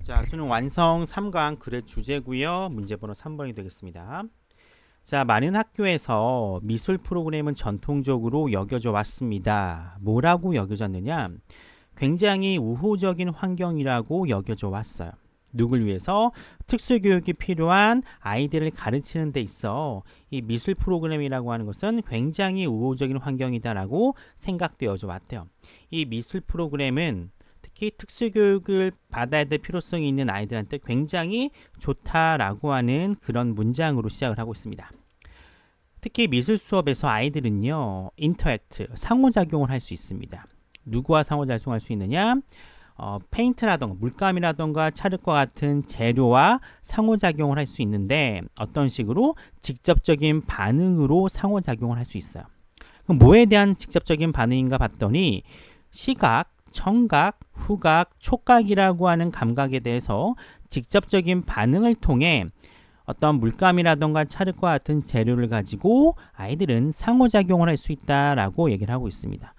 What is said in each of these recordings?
자, 수능 완성 3강 글의 주제고요. 문제번호 3번이 되겠습니다. 자, 많은 학교에서 미술 프로그램은 전통적으로 여겨져 왔습니다. 뭐라고 여겨졌느냐? 굉장히 우호적인 환경이라고 여겨져 왔어요. 누굴 위해서? 특수교육이 필요한 아이들을 가르치는 데 있어 이 미술 프로그램이라고 하는 것은 굉장히 우호적인 환경이다라고 생각되어져 왔대요. 이 미술 프로그램은 특히 특수교육을 받아야 될 필요성이 있는 아이들한테 굉장히 좋다라고 하는 그런 문장으로 시작을 하고 있습니다. 특히 미술 수업에서 아이들은요, 인터랙트, 상호작용을 할 수 있습니다. 누구와 상호작용할 수 있느냐? 페인트라던가 물감이라던가 찰흙과 같은 재료와 상호작용을 할 수 있는데 어떤 식으로? 직접적인 반응으로 상호작용을 할 수 있어요. 그럼 뭐에 대한 직접적인 반응인가 봤더니 시각, 청각, 후각, 촉각이라고 하는 감각에 대해서 직접적인 반응을 통해 어떤 물감이라던가 찰흙과 같은 재료를 가지고 아이들은 상호작용을 할 수 있다라고 얘기를 하고 있습니다.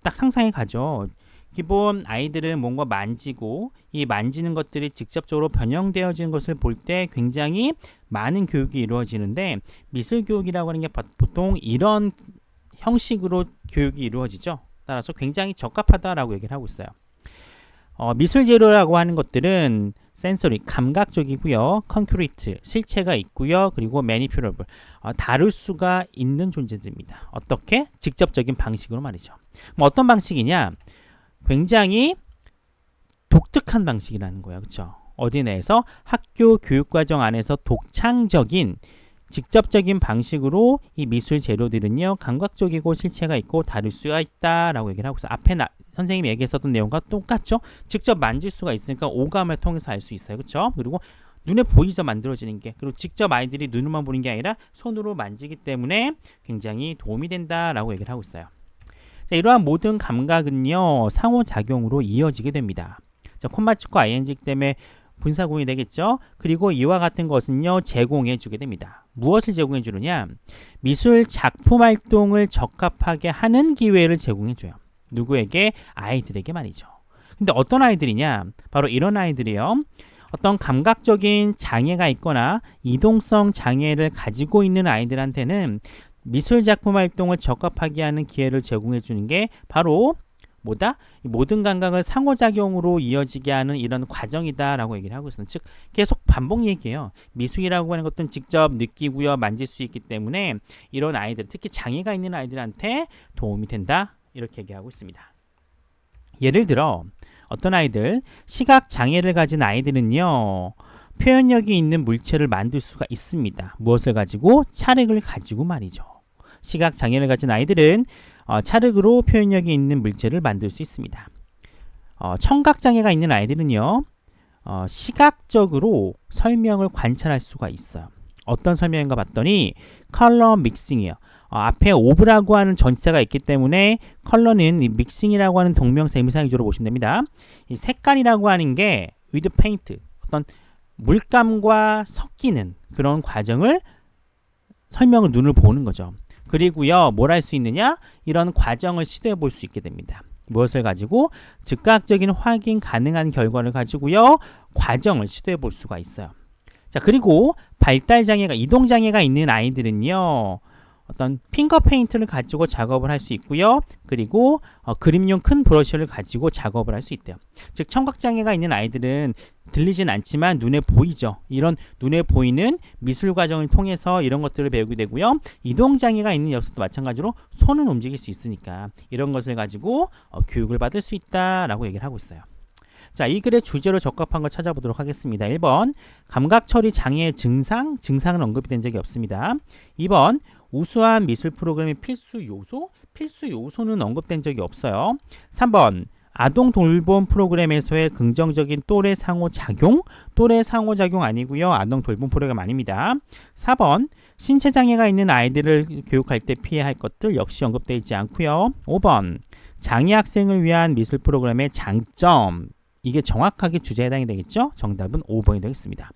딱 상상해 가죠. 기본 아이들은 뭔가 만지고 이 만지는 것들이 직접적으로 변형되어지는 것을 볼 때 굉장히 많은 교육이 이루어지는데 미술 교육이라고 하는 게 보통 이런 형식으로 교육이 이루어지죠. 따라서 굉장히 적합하다라고 얘기를 하고 있어요. 미술 재료라고 하는 것들은 센서리, 감각 쪽이고요. 컨크리트, 실체가 있고요. 그리고 매니퓨러블, 다룰 수가 있는 존재들입니다. 어떻게? 직접적인 방식으로 말이죠. 어떤 방식이냐? 굉장히 독특한 방식이라는 거예요. 그렇죠? 어디 내에서? 학교 교육과정 안에서 독창적인 직접적인 방식으로 이 미술 재료들은요, 감각적이고 실체가 있고 다룰 수가 있다라고 얘기를 하고 있어요. 앞에 선생님이 얘기했었던 내용과 똑같죠? 직접 만질 수가 있으니까 오감을 통해서 알 수 있어요. 그렇죠? 그리고 눈에 보이죠, 만들어지는 게. 그리고 직접 아이들이 눈으로만 보는 게 아니라 손으로 만지기 때문에 굉장히 도움이 된다라고 얘기를 하고 있어요. 자, 이러한 모든 감각은요, 상호작용으로 이어지게 됩니다. 자, 콤마츠코 ing 때문에 분사구문이 되겠죠. 그리고 이와 같은 것은요, 제공해 주게 됩니다. 무엇을 제공해 주느냐? 미술 작품 활동을 적합하게 하는 기회를 제공해 줘요. 누구에게? 아이들에게 말이죠. 근데 어떤 아이들이냐? 바로 이런 아이들이요. 어떤 감각적인 장애가 있거나 이동성 장애를 가지고 있는 아이들한테는 미술 작품 활동을 적합하게 하는 기회를 제공해 주는 게 바로 뭐다? 모든 감각을 상호작용으로 이어지게 하는 이런 과정이다라고 얘기를 하고 있습니다. 즉 계속 반복 얘기해요. 미술이라고 하는 것은 직접 느끼고요, 만질 수 있기 때문에 이런 아이들, 특히 장애가 있는 아이들한테 도움이 된다, 이렇게 얘기하고 있습니다. 예를 들어 어떤 아이들, 시각 장애를 가진 아이들은요, 표현력이 있는 물체를 만들 수가 있습니다. 무엇을 가지고? 찰흙을 가지고 말이죠. 시각 장애를 가진 아이들은 찰흙으로 표현력이 있는 물체를 만들 수 있습니다. 청각 장애가 있는 아이들은요, 시각적으로 설명을 관찰할 수가 있어요. 어떤 설명인가 봤더니 컬러 믹싱이에요. 앞에 오브라고 하는 전치사가 있기 때문에 컬러는 이 믹싱이라고 하는 동명사 임사 위주로 보시면 됩니다. 이 색깔이라고 하는 게 with paint, 어떤 물감과 섞이는 그런 과정을 설명을 눈을 보는 거죠. 그리고요, 뭘 할 수 있느냐? 이런 과정을 시도해 볼 수 있게 됩니다. 무엇을 가지고? 즉각적인 확인 가능한 결과를 가지고요, 과정을 시도해 볼 수가 있어요. 자, 그리고 발달 장애가, 이동 장애가 있는 아이들은요, 어떤 핑거 페인트를 가지고 작업을 할 수 있고요. 그리고 그림용 큰 브러쉬를 가지고 작업을 할 수 있대요. 즉 청각장애가 있는 아이들은 들리진 않지만 눈에 보이죠. 이런 눈에 보이는 미술 과정을 통해서 이런 것들을 배우게 되고요. 이동장애가 있는 녀석도 마찬가지로 손은 움직일 수 있으니까 이런 것을 가지고 교육을 받을 수 있다라고 얘기를 하고 있어요. 자, 이 글의 주제로 적합한 걸 찾아보도록 하겠습니다. 1번, 감각처리 장애의 증상은 언급이 된 적이 없습니다. 2번, 우수한 미술 프로그램의 필수 요소? 필수 요소는 언급된 적이 없어요. 3번, 아동 돌봄 프로그램에서의 긍정적인 또래 상호작용? 또래 상호작용 아니고요. 아동 돌봄 프로그램 아닙니다. 4번, 신체 장애가 있는 아이들을 교육할 때 피해야 할 것들 역시 언급되어 있지 않고요. 5번, 장애 학생을 위한 미술 프로그램의 장점. 이게 정확하게 주제에 해당이 되겠죠? 정답은 5번이 되겠습니다.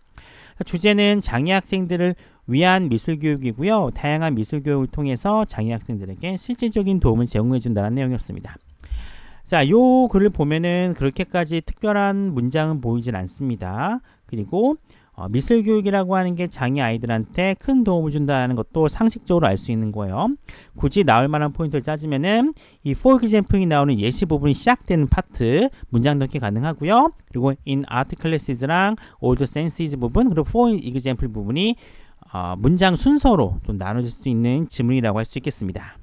주제는 장애 학생들을 위한 미술교육이고요. 다양한 미술교육을 통해서 장애 학생들에게 실질적인 도움을 제공해 준다는 내용이었습니다. 자, 요 글을 보면은 그렇게까지 특별한 문장은 보이진 않습니다. 그리고 미술 교육이라고 하는 게 장애 아이들한테 큰 도움을 준다는 것도 상식적으로 알 수 있는 거예요. 굳이 나올 만한 포인트를 짜주면은 이 for example이 나오는 예시 부분이 시작되는 파트 문장 넣기 가능하고요. 그리고 in art classes랑 all the senses 부분 그리고 for example 부분이 문장 순서로 좀 나눠질 수 있는 지문이라고 할 수 있겠습니다.